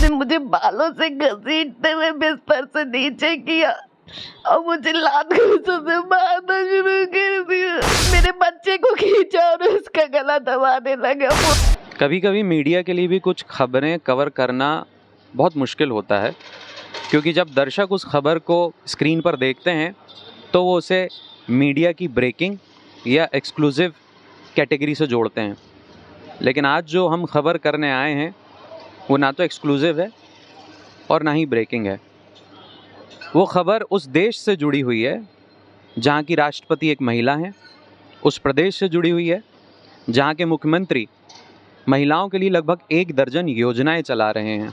उसने मुझे बालों से घसीटते हुए बिस्तर से नीचे किया और मुझे लात घूंसों से मारना शुरू कर दिया। मेरे बच्चे को खींचा और उसका गला दबाने लगा। कभी कभी मीडिया के लिए भी कुछ खबरें कवर करना बहुत मुश्किल होता है, क्योंकि जब दर्शक उस खबर को स्क्रीन पर देखते हैं तो वो उसे मीडिया की ब्रेकिंग या एक्सक्लूसिव कैटेगरी से जोड़ते हैं। लेकिन आज जो हम खबर करने आए हैं वो ना तो एक्सक्लूसिव है और ना ही ब्रेकिंग है। वो खबर उस देश से जुड़ी हुई है जहाँ की राष्ट्रपति एक महिला हैं, उस प्रदेश से जुड़ी हुई है जहाँ के मुख्यमंत्री महिलाओं के लिए लगभग 1 दर्जन योजनाएं चला रहे हैं।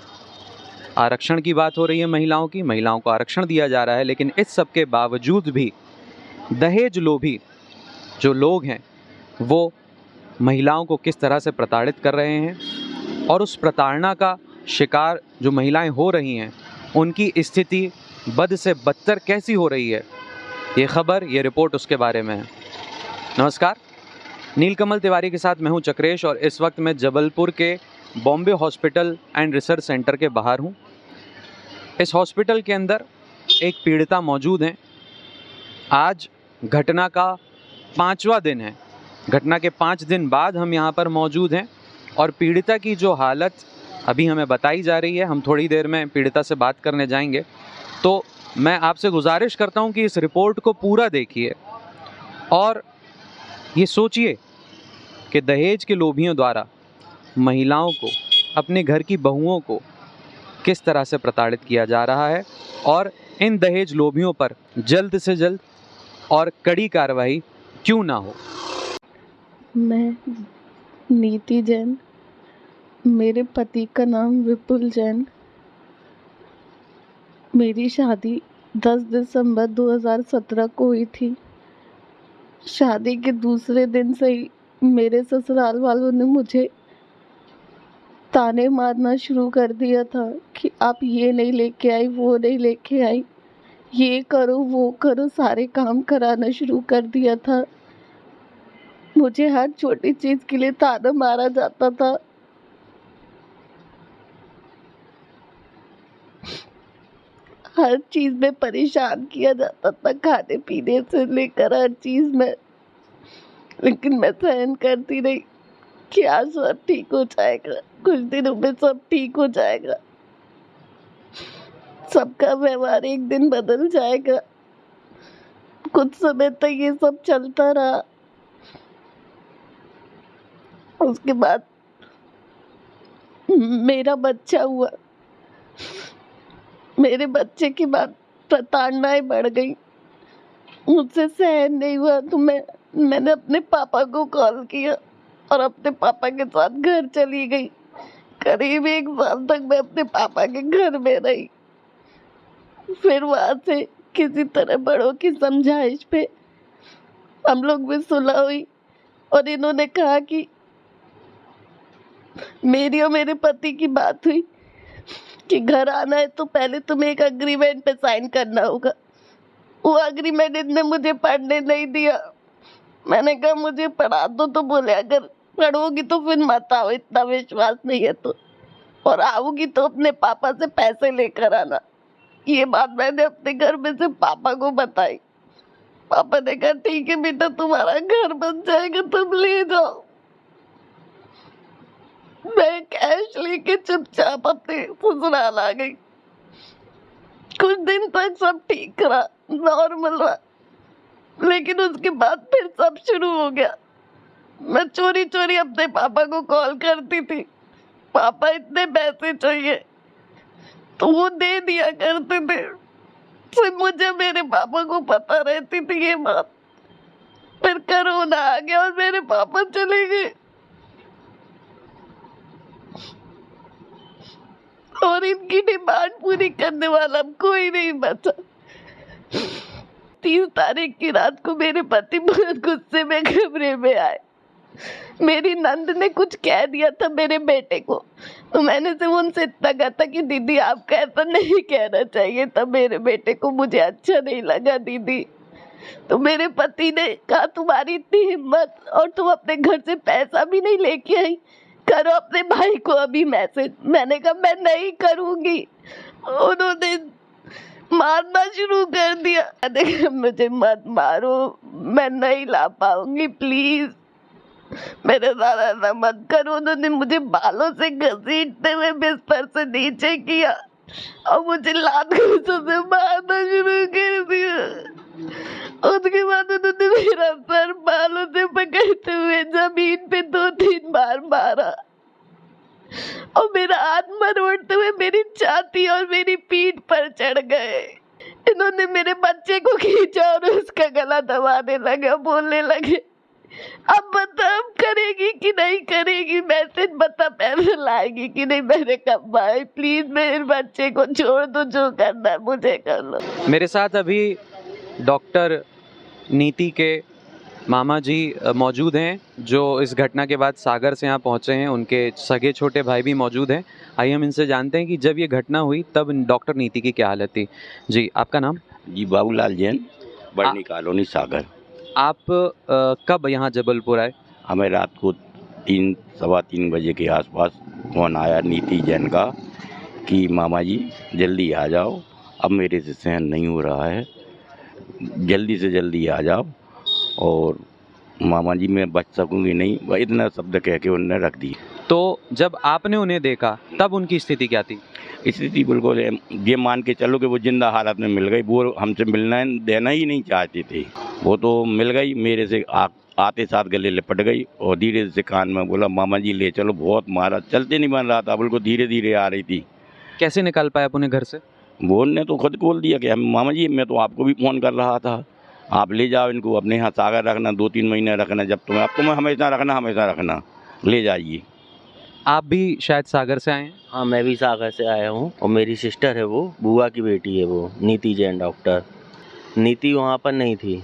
आरक्षण की बात हो रही है, महिलाओं को आरक्षण दिया जा रहा है, लेकिन इस सब के बावजूद भी दहेज लोभी जो लोग हैं वो महिलाओं को किस तरह से प्रताड़ित कर रहे हैं और उस प्रताड़ना का शिकार जो महिलाएं हो रही हैं उनकी स्थिति बद से बदतर कैसी हो रही है, ये खबर, ये रिपोर्ट उसके बारे में है। नमस्कार, नीलकमल तिवारी के साथ मैं हूं चक्रेश और इस वक्त मैं जबलपुर के Bombay hospital and research centre के बाहर हूं। इस हॉस्पिटल के अंदर एक पीड़िता मौजूद हैं। आज घटना का 5वां दिन है। घटना के 5 दिन बाद हम यहाँ पर मौजूद हैं और पीड़िता की जो हालत अभी हमें बताई जा रही है, हम थोड़ी देर में पीड़िता से बात करने जाएंगे। तो मैं आपसे गुजारिश करता हूँ कि इस रिपोर्ट को पूरा देखिए और ये सोचिए कि दहेज के लोभियों द्वारा महिलाओं को, अपने घर की बहुओं को किस तरह से प्रताड़ित किया जा रहा है और इन दहेज लोभियों पर जल्द से जल्द और कड़ी कार्रवाई क्यों ना हो। मैं नीति जैन, मेरे पति का नाम विपुल जैन। मेरी शादी 10 दिसंबर 2017 को हुई थी। शादी के दूसरे दिन से ही मेरे ससुराल वालों ने मुझे ताने मारना शुरू कर दिया था कि आप ये नहीं लेके आई, वो नहीं लेके आई, ये करो वो करो, सारे काम कराना शुरू कर दिया था। मुझे हर छोटी चीज के लिए ताना मारा जाता था। हर चीज में परेशान किया जाता था, खाने पीने से लेकर हर चीज में। लेकिन मैं सहन करती रही कि आज सब ठीक हो जाएगा, कुछ दिनों में सब ठीक हो जाएगा, सबका व्यवहार एक दिन बदल जाएगा। कुछ समय तक ये सब चलता रहा। उसके बाद मेरा बच्चा हुआ। मेरे बच्चे के बाद प्रताड़नाएं बढ़ गई, मुझसे सहन नहीं हुआ तो मैंने अपने पापा को कॉल किया और अपने पापा के साथ घर चली गई। करीब 1 साल तक मैं अपने पापा के घर में रही। फिर वहां से किसी तरह बड़ों की समझाइश पे हम लोग में सुलह हुई और इन्होंने कहा कि मेरी और मेरे पति की बात हुई कि घर आना है तो पहले तुम्हें एक अग्रीमेंट पे साइन करना होगा। वो अग्रीमेंट इनने मुझे पढ़ने नहीं दिया। मैंने कहा मुझे पढ़ा दो, तो बोले अगर पढ़ोगी तो फिर मत आओ, इतना विश्वास नहीं है तो, और आओगी तो अपने पापा से पैसे लेकर आना। ये बात मैंने अपने घर में से पापा को बताई। पापा ने कहा ठीक है बेटा, तुम्हारा घर बन जाएगा, तुम ले जाओ। मैं कैश लेके चुपचाप अपने ससुराल आ गई। कुछ दिन तक सब ठीक रहा, नॉर्मल रहा, लेकिन उसके बाद फिर सब शुरू हो गया। मैं चोरी चोरी अपने पापा को कॉल करती थी, पापा इतने पैसे चाहिए, तो वो दे दिया करते थे। फिर मुझे मेरे पापा को पता रहती थी ये बात। फिर कोरोना आ गया और मेरे पापा चले गए और इनकी डिमांड पूरी करने वाला कोई नहीं बचा। 30 तारीख की रात को मेरे पति बहुत गुस्से में कमरे में आए। मेरी नंद ने कुछ कह दिया था मेरे बेटे को, तो मैंने सिर्फ उनसे इतना कहा था कि दीदी आपको ऐसा नहीं कहना चाहिए था मेरे बेटे को, मुझे अच्छा नहीं लगा दीदी। तो मेरे पति ने कहा तुम्हारी इतनी हिम्मत और तुम अपने घर से पैसा भी नहीं लेके आई, करो अपने भाई को अभी मैसेज। मैंने कहा मैं नहीं करूंगी। उन्होंने मारना शुरू कर दिया। मैंने कहा मुझे मत मारो, मैं नहीं ला पाऊंगी, प्लीज मेरे साथ ऐसा मत करो। उन्होंने मुझे बालों से घसीटते हुए बिस्तर से नीचे किया और मुझे लात घूंसों से मारना शुरू कर दिया। उसके बाद उन्होंने मेरा सर बालों से पकड़ते हुए जमीन पे 2-3 बार मारा और मेरा हाथ मरोड़ते हुए मेरी छाती और मेरी पीठ पर चढ़ गए। इन्होंने मेरे बच्चे को खींचा और उसका गला दबाने लगा, बोलने लगे अब बता अब करेगी कि नहीं करेगी, मैसेज बता पैसे लाएगी कि नहीं। मैंने कहा भाई प्लीज मेरे बच्चे को छोड़ दो, जो करना है मुझे कर लो। मेरे साथ अभी डॉक्टर नीति के मामा जी मौजूद हैं, जो इस घटना के बाद सागर से यहाँ पहुँचे हैं। उनके सगे छोटे भाई भी मौजूद हैं। आइए हम इनसे जानते हैं कि जब ये घटना हुई तब डॉक्टर नीति की क्या हालत थी। जी, आपका नाम? जी, बाबूलाल जैन, बड़नी कॉलोनी, सागर। आप कब यहाँ जबलपुर आए? हमें रात को 3-3:15 बजे के आसपास फ़ोन आया नीति जैन का कि मामा जी जल्दी आ जाओ, अब मेरे से सहन नहीं हो रहा है, जल्दी से जल्दी आ जाओ और मामा जी मैं बच सकूंगी नहीं, वह इतना शब्द कह के उन्होंने रख दी। तो जब आपने उन्हें देखा तब उनकी स्थिति क्या थी? स्थिति बिल्कुल ये मान के चलो कि वो जिंदा हालत में मिल गई। वो हमसे मिलना देना ही नहीं चाहते थे। वो तो मिल गई, मेरे से आते साथ गले लिपट गई और धीरे से कान में बोला मामा जी ले चलो, बहुत मारा, चलते नहीं बन रहा था, बिल्कुल धीरे धीरे आ रही थी। कैसे निकाल पाए आप उन्हें घर से? वो ने तो खुद बोल दिया कि मामा जी मैं तो आपको भी फ़ोन कर रहा था, आप ले जाओ इनको अपने यहाँ सागर रखना, 2-3 महीने रखना, जब तुम्हें अब तुम्हें हमेशा रखना ले जाइए। आप भी शायद सागर से आए हैं? हाँ, मैं भी सागर से आया हूँ और मेरी सिस्टर है, वो बुआ की बेटी है, वो नीति जैन डॉक्टर। नीति वहाँ पर नहीं थी,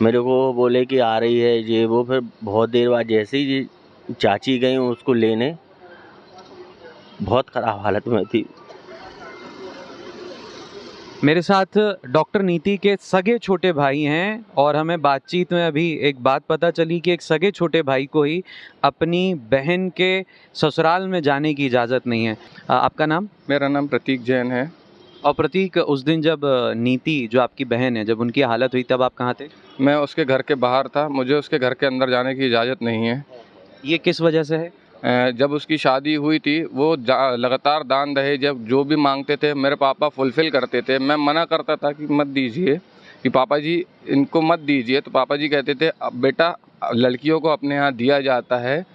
मेरे को बोले कि आ रही है ये वो। फिर बहुत देर बाद जैसे ही चाची गई उसको लेने, बहुत ख़राब हालत में थी। मेरे साथ डॉक्टर नीति के सगे छोटे भाई हैं और हमें बातचीत में अभी एक बात पता चली कि एक सगे छोटे भाई को ही अपनी बहन के ससुराल में जाने की इजाज़त नहीं है। आपका नाम? मेरा नाम प्रतीक जैन है। और प्रतीक, उस दिन जब नीति जो आपकी बहन है, जब उनकी हालत हुई तब आप कहाँ थे? मैं उसके घर के बाहर था, मुझे उसके घर के अंदर जाने की इजाज़त नहीं है। ये किस वजह से है? जब उसकी शादी हुई थी वो लगातार दान दहेज जब जो भी मांगते थे मेरे पापा फुलफ़िल करते थे। मैं मना करता था कि मत दीजिए, कि पापा जी इनको मत दीजिए, तो पापा जी कहते थे अब बेटा लड़कियों को अपने यहाँ दिया जाता है,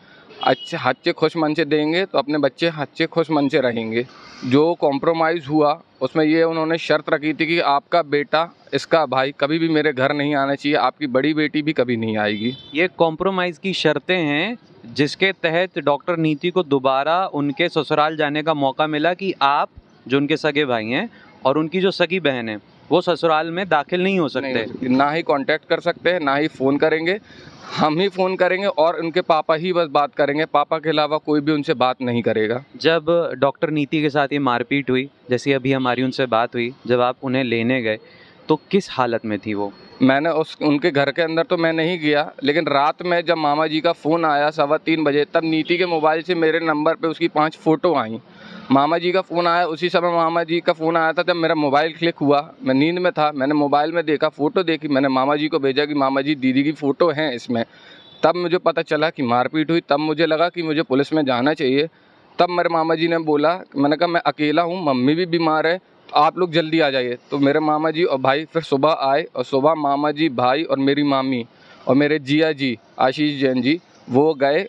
अच्छे खुश मन से देंगे तो अपने बच्चे अच्छे खुश मन से रहेंगे। जो कॉम्प्रोमाइज़ हुआ उसमें ये उन्होंने शर्त रखी थी कि आपका बेटा, इसका भाई कभी भी मेरे घर नहीं आना चाहिए, आपकी बड़ी बेटी भी कभी नहीं आएगी। ये कॉम्प्रोमाइज़ की शर्तें हैं जिसके तहत डॉक्टर नीति को दोबारा उनके ससुराल जाने का मौका मिला कि आप जो उनके सगे भाई हैं और उनकी जो सगी बहन है वो ससुराल में दाखिल नहीं हो सकते। ना ही कांटेक्ट कर सकते हैं, ना ही फ़ोन करेंगे, हम ही फ़ोन करेंगे और उनके पापा ही बस बात करेंगे, पापा के अलावा कोई भी उनसे बात नहीं करेगा। जब डॉक्टर नीति के साथ ये मारपीट हुई, जैसी अभी हमारी उनसे बात हुई, जब आप उन्हें लेने गए तो किस हालत में थी वो? मैंने उनके घर के अंदर तो मैं नहीं गया, लेकिन रात में जब मामा जी का फ़ोन आया 3:15 बजे, तब नीति के मोबाइल से मेरे नंबर पे उसकी 5 फ़ोटो आई। मामा जी का फ़ोन आया, उसी समय मामा जी का फ़ोन आया था जब मेरा मोबाइल क्लिक हुआ। मैं नींद में था, मैंने मोबाइल में देखा, फ़ोटो देखी, मैंने मामा जी को भेजा कि मामा जी दीदी की फ़ोटो हैं इसमें। तब मुझे पता चला कि मारपीट हुई। तब मुझे लगा कि मुझे पुलिस में जाना चाहिए। तब मेरे मामा जी ने बोला, मैंने कहा मैं अकेला हूँ, मम्मी भी बीमार है, आप लोग जल्दी आ जाइए। तो मेरे मामा जी और भाई फिर सुबह आए और सुबह मामा जी, भाई और मेरी मामी और मेरे जिया जी आशीष जैन जी वो गए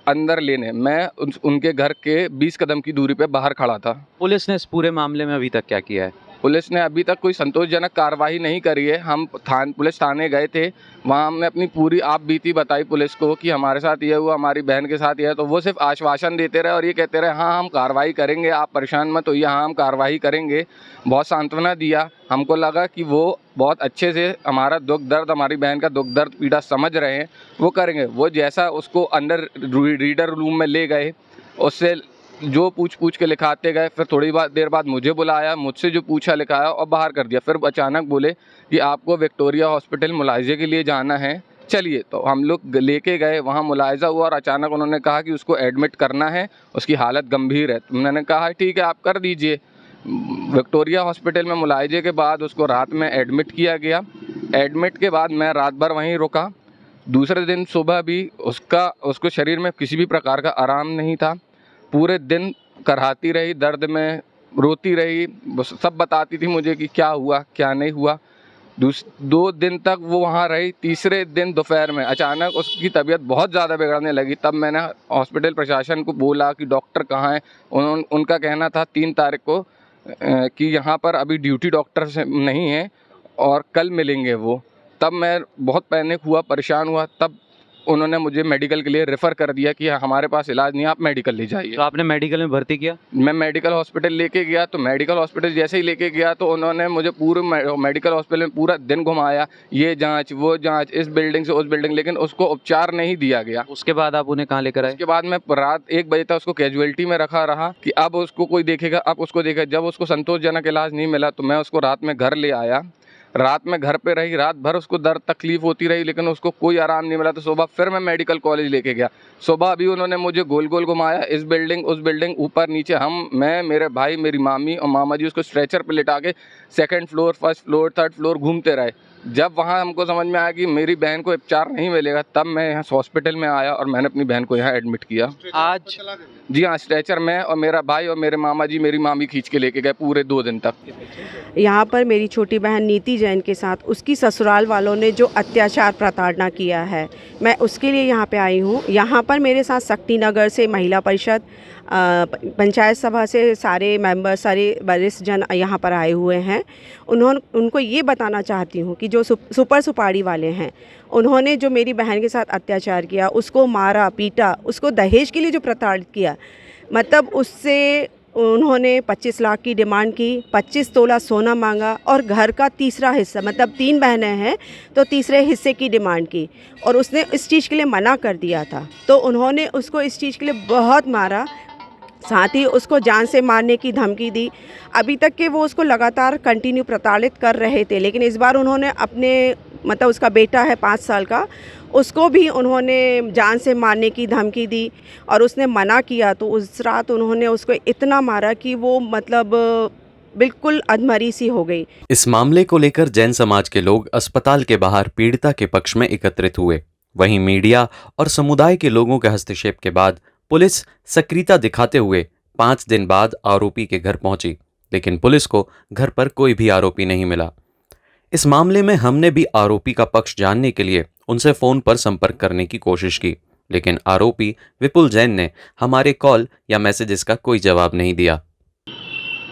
अंदर लेने। मैं उनके घर के 20 कदम की दूरी पे बाहर खड़ा था। पुलिस ने इस पूरे मामले में अभी तक क्या किया है? पुलिस ने अभी तक कोई संतोषजनक कार्रवाई नहीं करी है। हम पुलिस थाने गए थे, वहाँ हमने अपनी पूरी आप बीती बताई पुलिस को कि हमारे साथ ये हुआ, हमारी बहन के साथ ये है, तो वो सिर्फ आश्वासन देते रहे और ये कहते रहे हाँ हम कार्रवाई करेंगे, आप परेशान मत होइए, हाँ हम कार्रवाई करेंगे। बहुत सांत्वना दिया, हमको लगा कि वो बहुत अच्छे से हमारा दुख दर्द, हमारी बहन का दुख दर्द पीड़ा समझ रहे हैं, वो करेंगे। वो जैसा उसको अंदर रीडर रूम में ले गए, उससे जो पूछ के लिखाते गए, फिर थोड़ी देर बाद मुझे बुलाया, मुझसे जो पूछा लिखाया और बाहर कर दिया। फिर अचानक बोले कि आपको विक्टोरिया हॉस्पिटल मुलाजे के लिए जाना है, चलिए। तो हम लोग लेके गए, वहाँ मुलायजा हुआ और अचानक उन्होंने कहा कि उसको एडमिट करना है, उसकी हालत गंभीर है। तो मैंने कहा ठीक है आप कर दीजिए। विक्टोरिया हॉस्पिटल में मुलायजे के बाद उसको रात में एडमिट किया गया। एडमिट के बाद मैं रात भर वहीं रुका। दूसरे दिन सुबह भी उसको शरीर में किसी भी प्रकार का आराम नहीं था। पूरे दिन कराहती रही, दर्द में रोती रही, सब बताती थी मुझे कि क्या हुआ क्या नहीं हुआ। 2 दिन तक वो वहाँ रही। तीसरे दिन दोपहर में अचानक उसकी तबीयत बहुत ज़्यादा बिगड़ने लगी। तब मैंने हॉस्पिटल प्रशासन को बोला कि डॉक्टर कहाँ हैं। उनका कहना था 3 तारीख को कि यहाँ पर अभी ड्यूटी डॉक्टर से नहीं है और कल मिलेंगे वो। तब मैं बहुत पैनिक हुआ, परेशान हुआ। तब उन्होंने मुझे मेडिकल के लिए रेफ़र कर दिया कि हमारे पास इलाज नहीं है, आप मेडिकल ले जाइए। तो आपने मेडिकल में भर्ती किया? मैं मेडिकल हॉस्पिटल लेके गया। तो मेडिकल हॉस्पिटल जैसे ही लेके गया तो उन्होंने मुझे पूरे मेडिकल हॉस्पिटल में पूरा दिन घुमाया, ये जांच वो जांच, इस बिल्डिंग से उस बिल्डिंग, लेकिन उसको उपचार नहीं दिया गया। उसके बाद आप उन्हें कहाँ लेकर आए? उसके बाद मैं रात 1 बजे तक उसको कैजुअलिटी में रखा रहा कि अब उसको कोई देखेगा, अब उसको देखेगा। जब उसको संतोषजनक इलाज नहीं मिला तो मैं उसको रात में घर ले आया। रात में घर पे रही, रात भर उसको दर्द तकलीफ़ होती रही, लेकिन उसको कोई आराम नहीं मिला। तो सुबह फिर मैं मेडिकल कॉलेज लेके गया। सुबह भी उन्होंने मुझे गोल गोल घुमाया, इस बिल्डिंग उस बिल्डिंग, ऊपर नीचे। मैं, मेरे भाई, मेरी मामी और मामा जी उसको स्ट्रेचर पे लिटा के 2nd floor, 1st floor, 3rd floor घूमते रहे। जब वहाँ हमको समझ में आया कि मेरी बहन को उपचार नहीं मिलेगा, तब मैं यहाँ हॉस्पिटल में आया और मैंने अपनी बहन को यहाँ एडमिट किया। आज जी हाँ, स्ट्रेचर में और मेरा भाई और मेरे मामा जी, मेरी मामी खींच के लेके गए पूरे 2 दिन तक। यहाँ पर मेरी छोटी बहन नीति जैन के साथ उसकी ससुराल वालों ने जो अत्याचार प्रताड़ना किया है, मैं उसके लिए यहाँ पे आई हूँ। यहाँ पर मेरे साथ शक्ति नगर से महिला परिषद, पंचायत सभा से सारे मेंबर, सारे वरिष्ठ जन यहाँ पर आए हुए हैं। उनको ये बताना चाहती हूँ कि जो सुपर सुपारी वाले हैं, उन्होंने जो मेरी बहन के साथ अत्याचार किया, उसको मारा पीटा, उसको दहेज के लिए जो प्रताड़ित किया, मतलब उससे उन्होंने 25 लाख की डिमांड की, 25 तोला सोना मांगा और घर का तीसरा हिस्सा, मतलब 3 बहनें हैं तो तीसरे हिस्से की डिमांड की। और उसने इस चीज़ के लिए मना कर दिया था, तो उन्होंने उसको इस चीज़ के लिए बहुत मारा, साथ ही उसको जान से मारने की धमकी दी। अभी तक के वो उसको लगातार कंटिन्यू प्रताड़ित कर रहे थे, लेकिन इस बार उन्होंने अपने, मतलब उसका बेटा है 5 साल का, उसको भी उन्होंने जान से मारने की धमकी दी और उसने मना किया। तो उस रात उन्होंने उसको इतना मारा कि वो मतलब बिल्कुल अधमरी सी हो गई। इस मामले को लेकर जैन समाज के लोग अस्पताल के बाहर पीड़िता के पक्ष में एकत्रित हुए। वहीं मीडिया और समुदाय के लोगों के हस्तक्षेप के बाद पुलिस सक्रियता दिखाते हुए 5 दिन बाद आरोपी के घर पहुंची, लेकिन पुलिस को घर पर कोई भी आरोपी नहीं मिला। इस मामले में हमने भी आरोपी का पक्ष जानने के लिए उनसे फोन पर संपर्क करने की कोशिश की, लेकिन आरोपी विपुल जैन ने हमारे कॉल या मैसेजेस का कोई जवाब नहीं दिया।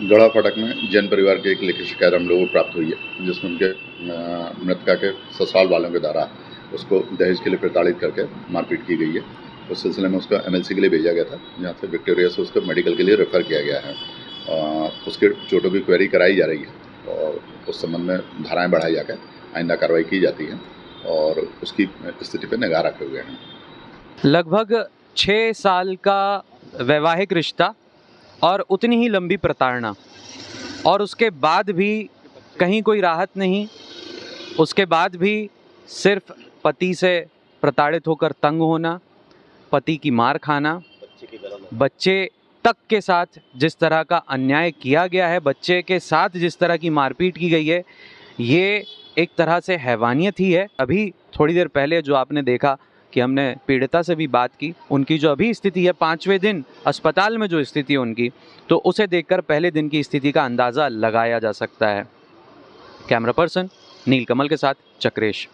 गढ़ा फाटक में जैन परिवार की एक लिखित शिकायत हम लोगों को प्राप्त हुई है, जिसमें उनके मृतका के ससुराल वालों के द्वारा उसको दहेज के लिए प्रताड़ित करके मारपीट की गई है। उस सिलसिले में उसका MLC के लिए भेजा गया था, जहाँ से विक्टोरिया से उसको मेडिकल के लिए रेफ़र किया गया है। उसके चोटों की क्वेरी कराई जा रही है और उस संबंध में धाराएं बढ़ाई जाकर आइंदा कार्रवाई की जाती है और उसकी स्थिति पर निगाह रखे हुए हैं। लगभग 6 साल का वैवाहिक रिश्ता और उतनी ही लंबी प्रताड़ना, और उसके बाद भी कहीं कोई राहत नहीं। उसके बाद भी सिर्फ पति से प्रताड़ित होकर तंग होना, पति की मार खाना, बच्चे तक के साथ जिस तरह का अन्याय किया गया है, बच्चे के साथ जिस तरह की मारपीट की गई है, ये एक तरह से हैवानियत ही है। अभी थोड़ी देर पहले जो आपने देखा कि हमने पीड़िता से भी बात की, उनकी जो अभी स्थिति है, 5वें दिन अस्पताल में जो स्थिति है उनकी, तो उसे देखकर पहले दिन की स्थिति का अंदाज़ा लगाया जा सकता है। कैमरा पर्सन नीलकमल के साथ चक्रेश।